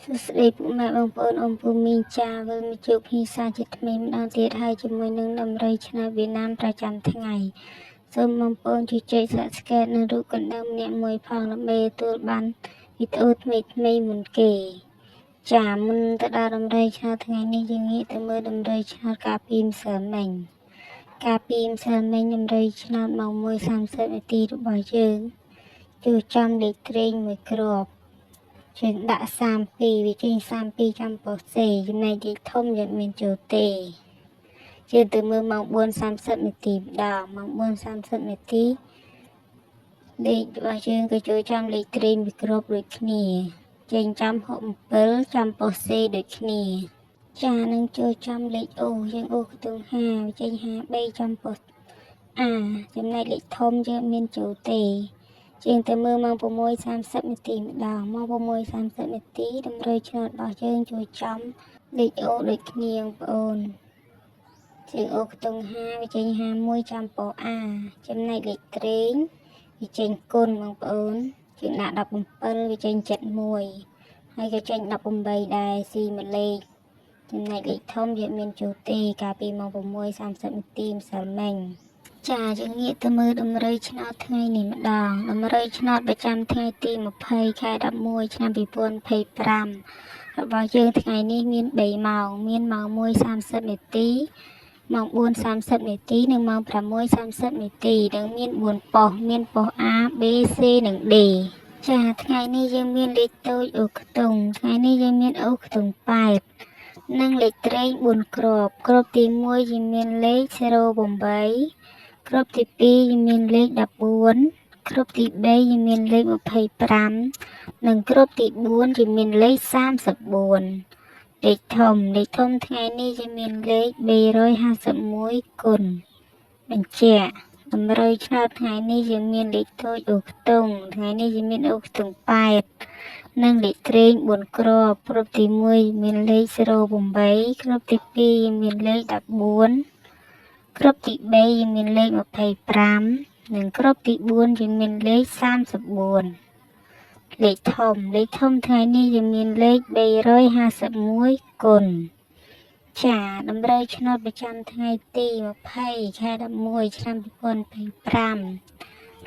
ស្ដីពុកម៉ែបងប្អូនអ៊ំពូមីងចាវិលមកជួបភាសាជាថ្មីម្ដងទៀតហើយជាមួយនឹងដំរីឆ្នោតវៀតណាមប្រចាំថ្ងៃសូមបងប្អូនជួយចុច Subscribe និងរូបកណ្ដឹងម្នាក់មួយផងដើម្បីទទួលបានវីដេអូថ្មីមុនគេចាមុនទៅដល់ដំរីឆ្នោតថ្ងៃនេះយើងងាកទៅមើលដំរីឆ្នោតកាលពីម្សិលមិញដំរីឆ្នោតម៉ោង 1:30 នាទីរបស់យើងចូលចំលេខត្រេងមួយគ្រាប់ចេញដាក់32វាចេញ32ចំប៉ុស្សេចំណែកលេខធំយើងមានចូលទេជឿទៅមើលម៉ោង 4:30 នាទីម្ដងម៉ោង 4:30 នាទីលេខរបស់យើងក៏ចូលចំលេខត្រេងមួយគ្រាប់ដូចគ្នាចេញចំ67ចំប៉ុស្សេដូចគ្នាចានឹងចូលចំលេខអូយើងអូខ្ទង់5វាចេញ53ចំប៉ុស្អាចំណែកលេខធំយើងមានចូលទេជាងទៅមើលម៉ោង 6:30 នាទីម្ដងម៉ោង 6:30 នាទីដំរីឆ្នោតរបស់យើងជួយចំលេខអូដូចគ្នាបងប្អូនជាងអូខ្ទង់5វាចេញ51ចំប៉ុស្អាចំណែកលេខត្រេងវាចេញគុណបងប្អូនជាងដាក់17វាចេញ71ហើយក៏ចេញ18ដែរស៊ីមួយលេខចំណែកលេខធំយើងមានចូលទេកាលពីម៉ោង 6:30 នាទីម្សិលមិញចាយើងងាកទៅមើលដំរីឆ្នោតថ្ងៃនេះម្ដងដំរីឆ្នោតប្រចាំថ្ងៃទី20ខែ11ឆ្នាំ2025របស់យើងថ្ងៃនេះមាន3ម៉ោងមានម៉ោង 1:30 នាទីម៉ោង 4:30 នាទីនិងម៉ោង 6:30 នាទីនិងមាន4ប៉ុស្តិ៍មានប៉ុស្តិ៍ A B C និង D ចាថ្ងៃនេះយើងមានលេខតូចអូខ្ទង់ថ្ងៃនេះយើងមានអូខ្ទង់8និងលេខត្រេង4គ្រាប់គ្រាប់ទី1យើងមានលេខ08គ្រាប់ទី2យើងមានលេខ14គ្រាប់ទី3យើងមានលេខ25និងគ្រាប់ទី4យើងមានលេខ34លេខធំថ្ងៃនេះយើងមានលេខ351គុណបញ្ជាក់ដំរីឆ្នោតថ្ងៃនេះយើងមានលេខតូចអូខ្ទង់ថ្ងៃនេះយើងមានអូខ្ទង់8និងលេខត្រេង4គ្រាប់គ្រាប់ទី1មានលេខ08គ្រាប់ទី2មានលេខ14គ្រាប់ទី3យើងមានលេខ25និងគ្រាប់ទី4យើងមានលេខ34លេខធំថ្ងៃនេះយើងមានលេខ351គុណចាដំរីឆ្នោតប្រចាំថ្ងៃទី20ខែ11ឆ្នាំ2025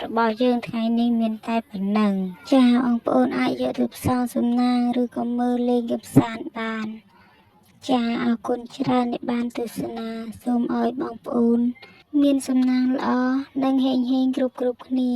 របស់យើងថ្ងៃនេះមានតែប៉ុណ្ណឹងចាបងប្អូនអាចយកទៅផ្សងសំណាងឬក៏មើលលេងកម្សាន្តបានចាអរគុណច្រើនដែលបានទស្សនាសូមឲ្យបងប្អូនមានសំណាងល្អនិងហេងគ្រប់គ្នា